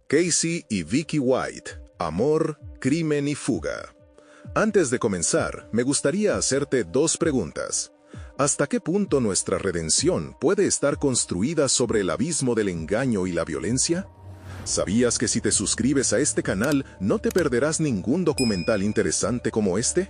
Casey y Vicky White, amor, crimen y fuga. Antes de comenzar, me gustaría hacerte dos preguntas. ¿Hasta qué punto nuestra redención puede estar construida sobre el abismo del engaño y la violencia? ¿Sabías que si te suscribes a este canal no te perderás ningún documental interesante como este?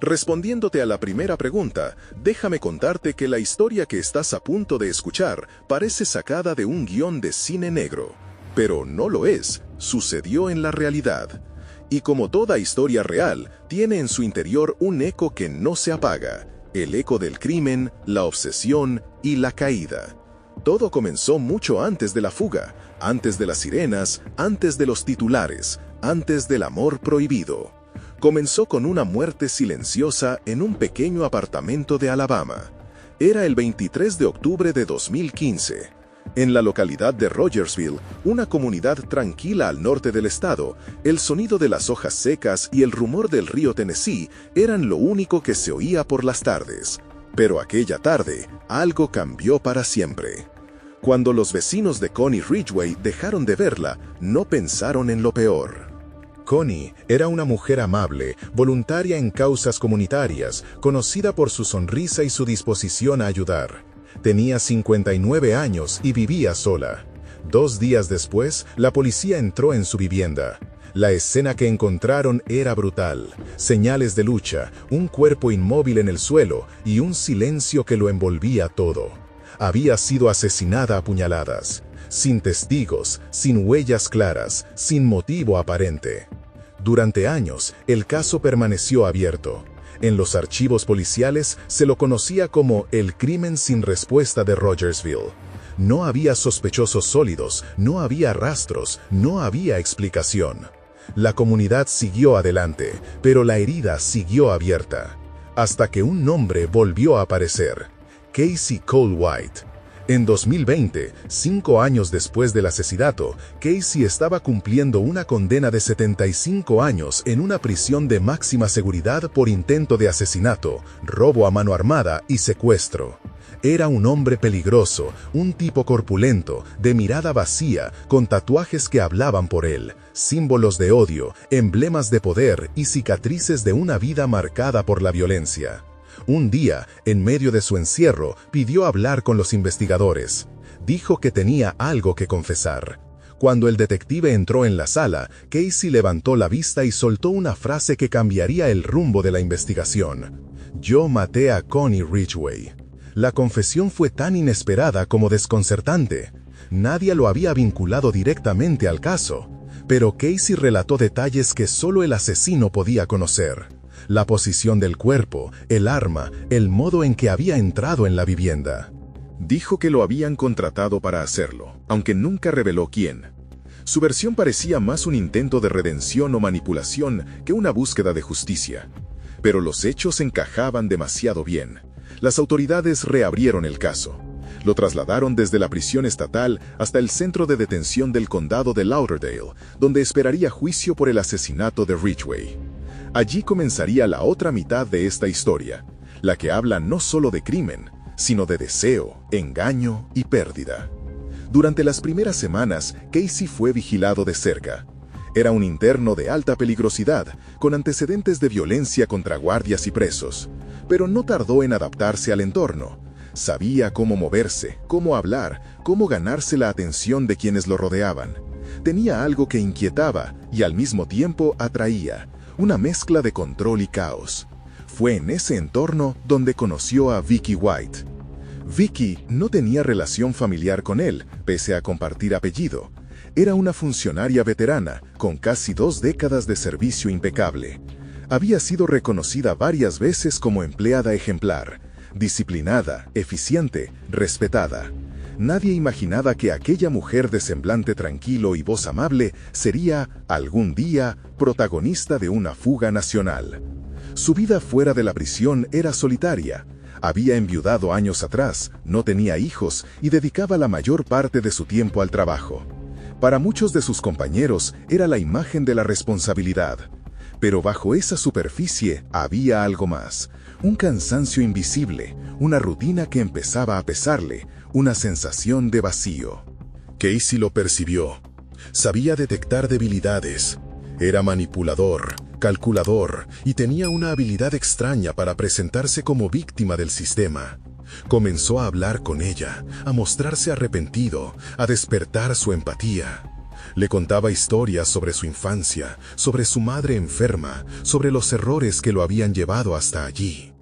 Respondiéndote a la primera pregunta, déjame contarte que la historia que estás a punto de escuchar parece sacada de un guión de cine negro. Pero no lo es, sucedió en la realidad. Y como toda historia real, tiene en su interior un eco que no se apaga, el eco del crimen, la obsesión y la caída. Todo comenzó mucho antes de la fuga, antes de las sirenas, antes de los titulares, antes del amor prohibido. Comenzó con una muerte silenciosa en un pequeño apartamento de Alabama. Era el 23 de octubre de 2015. En la localidad de Rogersville, una comunidad tranquila al norte del estado, el sonido de las hojas secas y el rumor del río Tennessee eran lo único que se oía por las tardes. Pero aquella tarde, algo cambió para siempre. Cuando los vecinos de Connie Ridgway dejaron de verla, no pensaron en lo peor. Connie era una mujer amable, voluntaria en causas comunitarias, conocida por su sonrisa y su disposición a ayudar. Tenía 59 años y vivía sola. 2 días después, la policía entró en su vivienda. La escena que encontraron era brutal. Señales de lucha, un cuerpo inmóvil en el suelo y un silencio que lo envolvía todo. Había sido asesinada a puñaladas, sin testigos, sin huellas claras, sin motivo aparente. Durante años, el caso permaneció abierto. En los archivos policiales se lo conocía como el crimen sin respuesta de Rogersville. No había sospechosos sólidos, no había rastros, no había explicación. La comunidad siguió adelante, pero la herida siguió abierta. Hasta que un nombre volvió a aparecer: Casey Cole White. En 2020, 5 años después del asesinato, Casey estaba cumpliendo una condena de 75 años en una prisión de máxima seguridad por intento de asesinato, robo a mano armada y secuestro. Era un hombre peligroso, un tipo corpulento, de mirada vacía, con tatuajes que hablaban por él, símbolos de odio, emblemas de poder y cicatrices de una vida marcada por la violencia. Un día, en medio de su encierro, pidió hablar con los investigadores. Dijo que tenía algo que confesar. Cuando el detective entró en la sala, Casey levantó la vista y soltó una frase que cambiaría el rumbo de la investigación. «Yo maté a Connie Ridgway». La confesión fue tan inesperada como desconcertante. Nadie lo había vinculado directamente al caso, pero Casey relató detalles que solo el asesino podía conocer. La posición del cuerpo, el arma, el modo en que había entrado en la vivienda. Dijo que lo habían contratado para hacerlo, aunque nunca reveló quién. Su versión parecía más un intento de redención o manipulación que una búsqueda de justicia. Pero los hechos encajaban demasiado bien. Las autoridades reabrieron el caso. Lo trasladaron desde la prisión estatal hasta el centro de detención del condado de Lauderdale, donde esperaría juicio por el asesinato de Ridgway. Allí comenzaría la otra mitad de esta historia, la que habla no solo de crimen, sino de deseo, engaño y pérdida. Durante las primeras semanas, Casey fue vigilado de cerca. Era un interno de alta peligrosidad, con antecedentes de violencia contra guardias y presos, pero no tardó en adaptarse al entorno. Sabía cómo moverse, cómo hablar, cómo ganarse la atención de quienes lo rodeaban. Tenía algo que inquietaba y al mismo tiempo atraía, una mezcla de control y caos. Fue en ese entorno donde conoció a Vicky White. Vicky no tenía relación familiar con él, pese a compartir apellido. Era una funcionaria veterana, con casi 2 décadas de servicio impecable. Había sido reconocida varias veces como empleada ejemplar, disciplinada, eficiente, respetada. Nadie imaginaba que aquella mujer de semblante tranquilo y voz amable sería, algún día, protagonista de una fuga nacional. Su vida fuera de la prisión era solitaria. Había enviudado años atrás, no tenía hijos y dedicaba la mayor parte de su tiempo al trabajo. Para muchos de sus compañeros era la imagen de la responsabilidad. Pero bajo esa superficie había algo más, un cansancio invisible, una rutina que empezaba a pesarle, una sensación de vacío. Casey lo percibió. Sabía detectar debilidades. Era manipulador, calculador y tenía una habilidad extraña para presentarse como víctima del sistema. Comenzó a hablar con ella, a mostrarse arrepentido, a despertar su empatía. Le contaba historias sobre su infancia, sobre su madre enferma, sobre los errores que lo habían llevado hasta allí.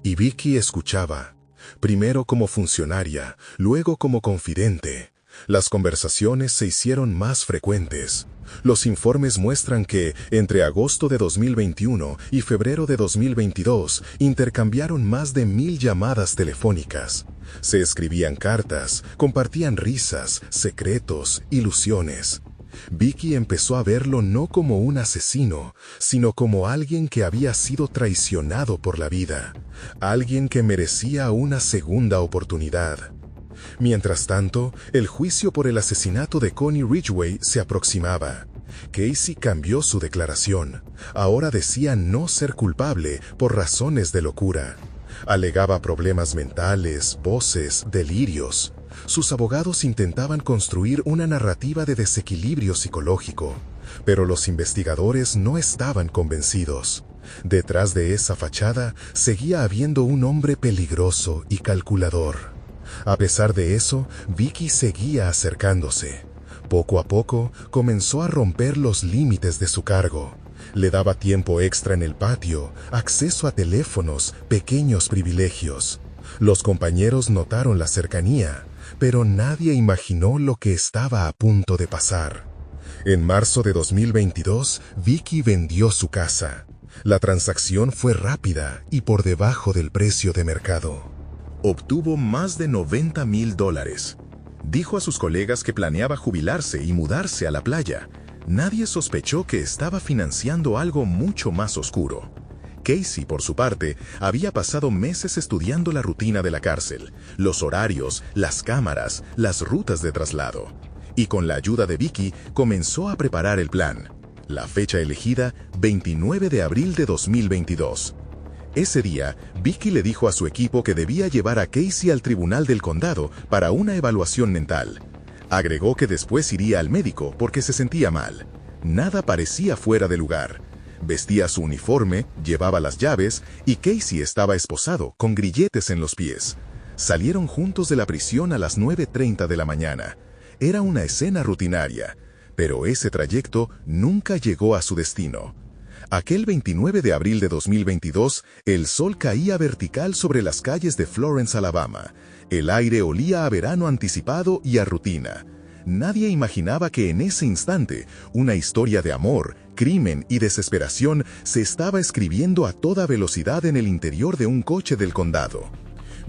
Y Vicky escuchaba, primero como funcionaria, luego como confidente. Las conversaciones se hicieron más frecuentes. Los informes muestran que, entre agosto de 2021 y febrero de 2022, intercambiaron más de 1000 llamadas telefónicas. Se escribían cartas, compartían risas, secretos, ilusiones. Vicky empezó a verlo no como un asesino, sino como alguien que había sido traicionado por la vida, alguien que merecía una segunda oportunidad. Mientras tanto, el juicio por el asesinato de Connie Ridgway se aproximaba. Casey cambió su declaración. Ahora decía no ser culpable por razones de locura. Alegaba problemas mentales, voces, delirios. Sus abogados intentaban construir una narrativa de desequilibrio psicológico, pero los investigadores no estaban convencidos. Detrás de esa fachada seguía habiendo un hombre peligroso y calculador. A pesar de eso, Vicky seguía acercándose. Poco a poco, comenzó a romper los límites de su cargo. Le daba tiempo extra en el patio, acceso a teléfonos, pequeños privilegios. Los compañeros notaron la cercanía, pero nadie imaginó lo que estaba a punto de pasar. En marzo de 2022, Vicky vendió su casa. La transacción fue rápida y por debajo del precio de mercado. Obtuvo más de $90,000. Dijo a sus colegas que planeaba jubilarse y mudarse a la playa. Nadie sospechó que estaba financiando algo mucho más oscuro. Casey, por su parte, había pasado meses estudiando la rutina de la cárcel, los horarios, las cámaras, las rutas de traslado. Y con la ayuda de Vicky, comenzó a preparar el plan. La fecha elegida, 29 de abril de 2022. Ese día, Vicky le dijo a su equipo que debía llevar a Casey al tribunal del condado para una evaluación mental. Agregó que después iría al médico porque se sentía mal. Nada parecía fuera de lugar. Vestía su uniforme, llevaba las llaves y Casey estaba esposado, con grilletes en los pies. Salieron juntos de la prisión a las 9:30 de la mañana. Era una escena rutinaria, pero ese trayecto nunca llegó a su destino. Aquel 29 de abril de 2022, el sol caía vertical sobre las calles de Florence, Alabama. El aire olía a verano anticipado y a rutina. Nadie imaginaba que en ese instante, una historia de amor, crimen y desesperación se estaba escribiendo a toda velocidad en el interior de un coche del condado.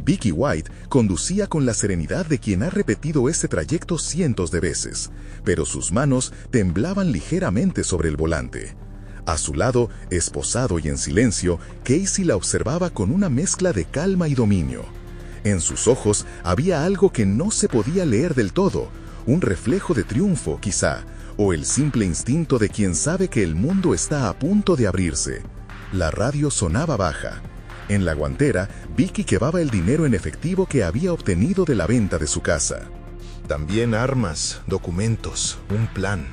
Vicky White conducía con la serenidad de quien ha repetido ese trayecto cientos de veces, pero sus manos temblaban ligeramente sobre el volante. A su lado, esposado y en silencio, Casey la observaba con una mezcla de calma y dominio. En sus ojos había algo que no se podía leer del todo, un reflejo de triunfo, quizá, o el simple instinto de quien sabe que el mundo está a punto de abrirse. La radio sonaba baja. En la guantera, Vicky llevaba el dinero en efectivo que había obtenido de la venta de su casa. También armas, documentos, un plan.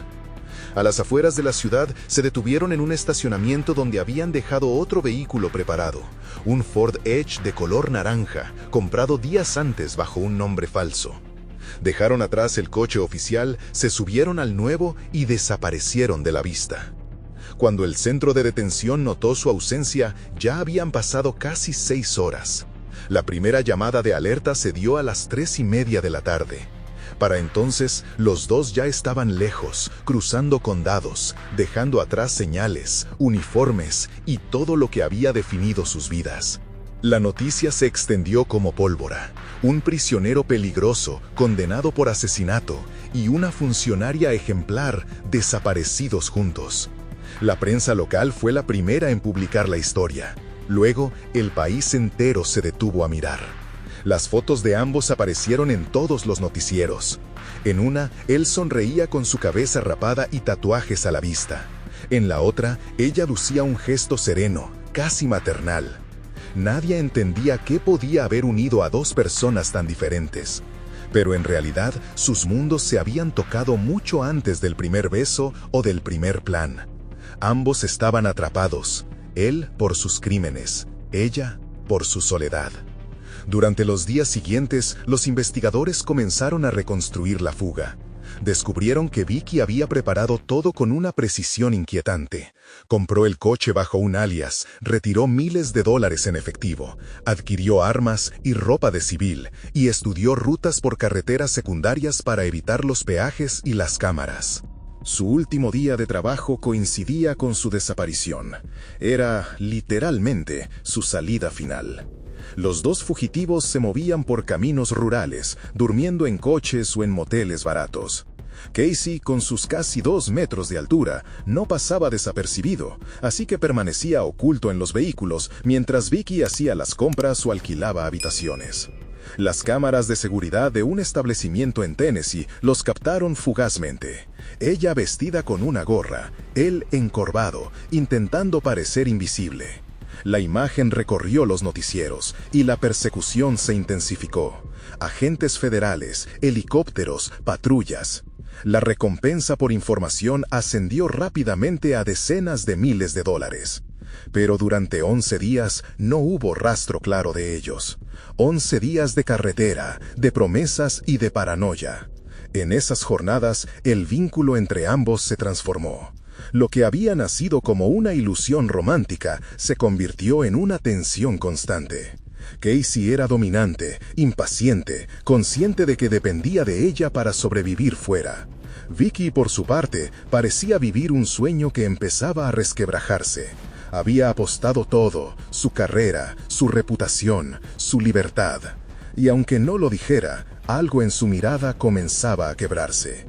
A las afueras de la ciudad se detuvieron en un estacionamiento donde habían dejado otro vehículo preparado, un Ford Edge de color naranja, comprado días antes bajo un nombre falso. Dejaron atrás el coche oficial, se subieron al nuevo y desaparecieron de la vista. Cuando el centro de detención notó su ausencia, ya habían pasado casi 6 horas. La primera llamada de alerta se dio a las 3:30 de la tarde. Para entonces, los dos ya estaban lejos, cruzando condados, dejando atrás señales, uniformes y todo lo que había definido sus vidas. La noticia se extendió como pólvora. Un prisionero peligroso, condenado por asesinato, y una funcionaria ejemplar desaparecidos juntos. La prensa local fue la primera en publicar la historia. Luego, el país entero se detuvo a mirar. Las fotos de ambos aparecieron en todos los noticieros. En una, él sonreía con su cabeza rapada y tatuajes a la vista. En la otra, ella lucía un gesto sereno, casi maternal. Nadie entendía qué podía haber unido a dos personas tan diferentes. Pero en realidad, sus mundos se habían tocado mucho antes del primer beso o del primer plan. Ambos estaban atrapados, él por sus crímenes, ella por su soledad. Durante los días siguientes, los investigadores comenzaron a reconstruir la fuga. Descubrieron que Vicky había preparado todo con una precisión inquietante. Compró el coche bajo un alias, retiró miles de dólares en efectivo, adquirió armas y ropa de civil, y estudió rutas por carreteras secundarias para evitar los peajes y las cámaras. Su último día de trabajo coincidía con su desaparición. Era, literalmente, su salida final. Los dos fugitivos se movían por caminos rurales, durmiendo en coches o en moteles baratos. Casey, con sus casi 2 metros de altura, no pasaba desapercibido, así que permanecía oculto en los vehículos mientras Vicky hacía las compras o alquilaba habitaciones. Las cámaras de seguridad de un establecimiento en Tennessee los captaron fugazmente. Ella vestida con una gorra, él encorvado, intentando parecer invisible. La imagen recorrió los noticieros y la persecución se intensificó. Agentes federales, helicópteros, patrullas. La recompensa por información ascendió rápidamente a decenas de miles de dólares. Pero durante 11 días no hubo rastro claro de ellos. 11 días de carretera, de promesas y de paranoia. En esas jornadas, el vínculo entre ambos se transformó. Lo que había nacido como una ilusión romántica se convirtió en una tensión constante. Casey era dominante, impaciente, consciente de que dependía de ella para sobrevivir fuera. Vicky, por su parte, parecía vivir un sueño que empezaba a resquebrajarse. Había apostado todo, su carrera, su reputación, su libertad. Y aunque no lo dijera, algo en su mirada comenzaba a quebrarse.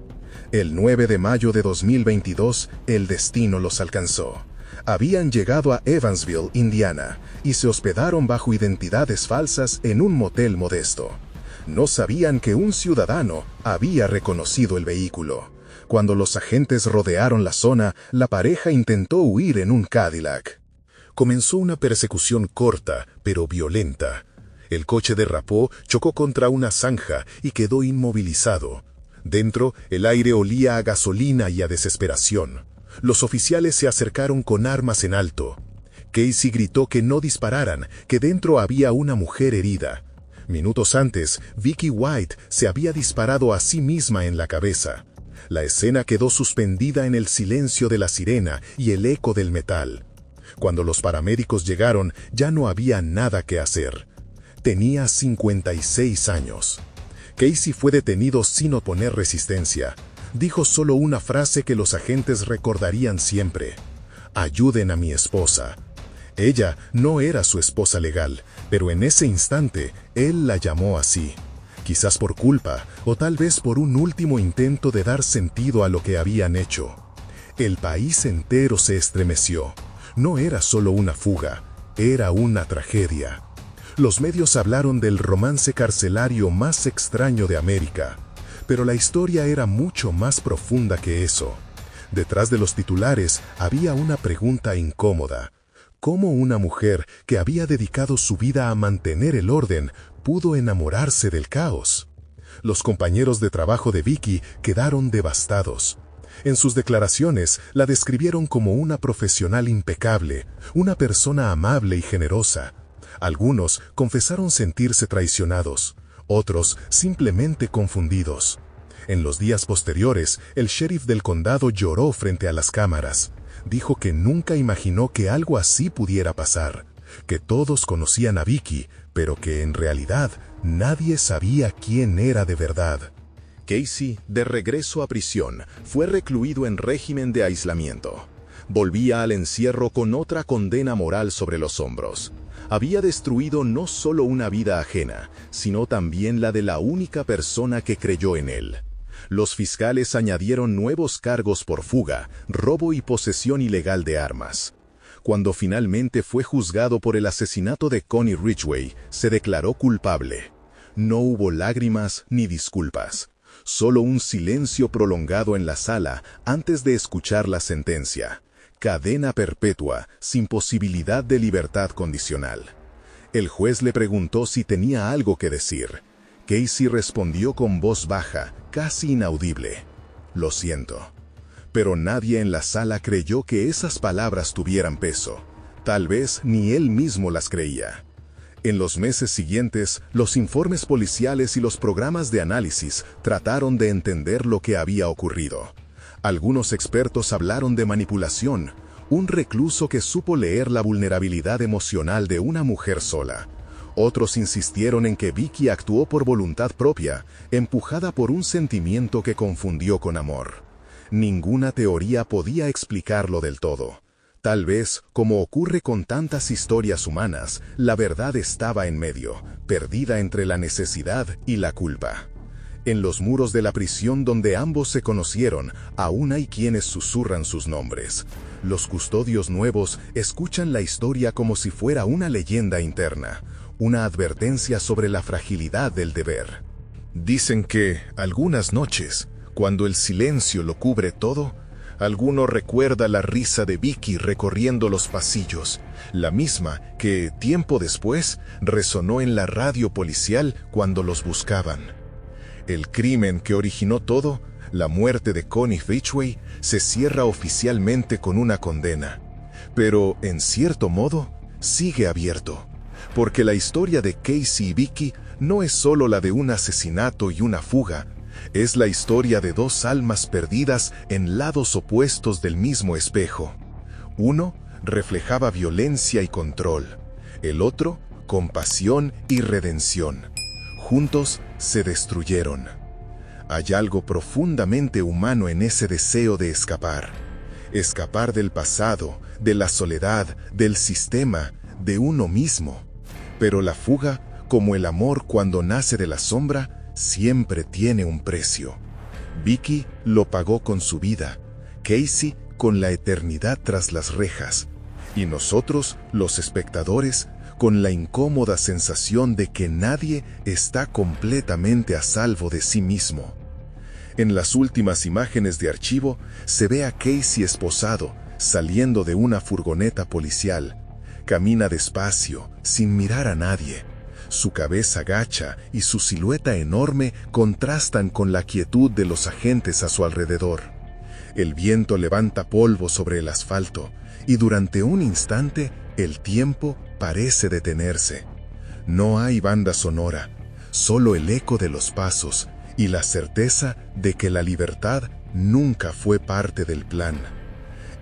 El 9 de mayo de 2022, el destino los alcanzó. Habían llegado a Evansville, Indiana, y se hospedaron bajo identidades falsas en un motel modesto. No sabían que un ciudadano había reconocido el vehículo. Cuando los agentes rodearon la zona, la pareja intentó huir en un Cadillac. Comenzó una persecución corta, pero violenta. El coche derrapó, chocó contra una zanja y quedó inmovilizado. Dentro, el aire olía a gasolina y a desesperación. Los oficiales se acercaron con armas en alto. Casey gritó que no dispararan, que dentro había una mujer herida. Minutos antes, Vicky White se había disparado a sí misma en la cabeza. La escena quedó suspendida en el silencio de la sirena y el eco del metal. Cuando los paramédicos llegaron, ya no había nada que hacer. Tenía 56 años. Casey fue detenido sin oponer resistencia. Dijo solo una frase que los agentes recordarían siempre: «Ayuden a mi esposa». Ella no era su esposa legal, pero en ese instante, él la llamó así. Quizás por culpa, o tal vez por un último intento de dar sentido a lo que habían hecho. El país entero se estremeció. No era solo una fuga, era una tragedia. Los medios hablaron del romance carcelario más extraño de América, pero la historia era mucho más profunda que eso. Detrás de los titulares había una pregunta incómoda. ¿Cómo una mujer que había dedicado su vida a mantener el orden pudo enamorarse del caos? Los compañeros de trabajo de Vicky quedaron devastados. En sus declaraciones la describieron como una profesional impecable, una persona amable y generosa. Algunos confesaron sentirse traicionados, otros simplemente confundidos. En los días posteriores, el sheriff del condado lloró frente a las cámaras. Dijo que nunca imaginó que algo así pudiera pasar, que todos conocían a Vicky, pero que en realidad nadie sabía quién era de verdad. Casey, de regreso a prisión, fue recluido en régimen de aislamiento. Volvía al encierro con otra condena moral sobre los hombros. Había destruido no solo una vida ajena, sino también la de la única persona que creyó en él. Los fiscales añadieron nuevos cargos por fuga, robo y posesión ilegal de armas. Cuando finalmente fue juzgado por el asesinato de Connie Ridgway, se declaró culpable. No hubo lágrimas ni disculpas, solo un silencio prolongado en la sala antes de escuchar la sentencia. Cadena perpetua, sin posibilidad de libertad condicional. El juez le preguntó si tenía algo que decir. Casey respondió con voz baja, casi inaudible: «Lo siento». Pero nadie en la sala creyó que esas palabras tuvieran peso. Tal vez ni él mismo las creía. En los meses siguientes, los informes policiales y los programas de análisis trataron de entender lo que había ocurrido. Algunos expertos hablaron de manipulación, un recluso que supo leer la vulnerabilidad emocional de una mujer sola. Otros insistieron en que Vicky actuó por voluntad propia, empujada por un sentimiento que confundió con amor. Ninguna teoría podía explicarlo del todo. Tal vez, como ocurre con tantas historias humanas, la verdad estaba en medio, perdida entre la necesidad y la culpa. En los muros de la prisión donde ambos se conocieron, aún hay quienes susurran sus nombres. Los custodios nuevos escuchan la historia como si fuera una leyenda interna, una advertencia sobre la fragilidad del deber. Dicen que, algunas noches, cuando el silencio lo cubre todo, alguno recuerda la risa de Vicky recorriendo los pasillos, la misma que, tiempo después, resonó en la radio policial cuando los buscaban. El crimen que originó todo, la muerte de Connie Fitchway, se cierra oficialmente con una condena. Pero, en cierto modo, sigue abierto. Porque la historia de Casey y Vicky no es solo la de un asesinato y una fuga, es la historia de dos almas perdidas en lados opuestos del mismo espejo. Uno reflejaba violencia y control, el otro, compasión y redención. Juntos se destruyeron. Hay algo profundamente humano en ese deseo de escapar. Escapar del pasado, de la soledad, del sistema, de uno mismo. Pero la fuga, como el amor cuando nace de la sombra, siempre tiene un precio. Vicky lo pagó con su vida, Casey con la eternidad tras las rejas, y nosotros, los espectadores, con la incómoda sensación de que nadie está completamente a salvo de sí mismo. En las últimas imágenes de archivo se ve a Casey esposado, saliendo de una furgoneta policial. Camina despacio, sin mirar a nadie. Su cabeza gacha y su silueta enorme contrastan con la quietud de los agentes a su alrededor. El viento levanta polvo sobre el asfalto, y durante un instante el tiempo parece detenerse. No hay banda sonora, solo el eco de los pasos y la certeza de que la libertad nunca fue parte del plan.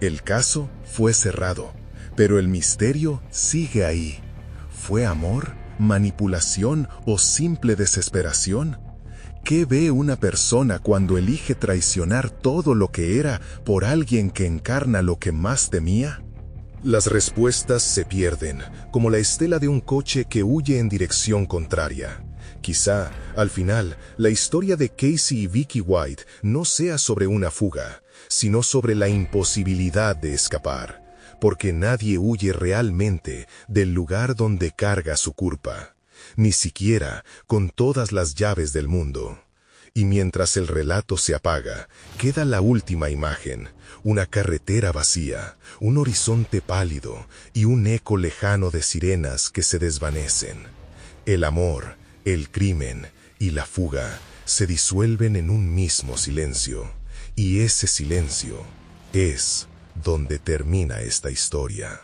El caso fue cerrado, pero el misterio sigue ahí. ¿Fue amor, manipulación o simple desesperación? ¿Qué ve una persona cuando elige traicionar todo lo que era por alguien que encarna lo que más temía? Las respuestas se pierden, como la estela de un coche que huye en dirección contraria. Quizá, al final, la historia de Casey y Vicky White no sea sobre una fuga, sino sobre la imposibilidad de escapar, porque nadie huye realmente del lugar donde carga su culpa, ni siquiera con todas las llaves del mundo. Y mientras el relato se apaga, queda la última imagen, una carretera vacía, un horizonte pálido y un eco lejano de sirenas que se desvanecen. El amor, el crimen y la fuga se disuelven en un mismo silencio, y ese silencio es donde termina esta historia.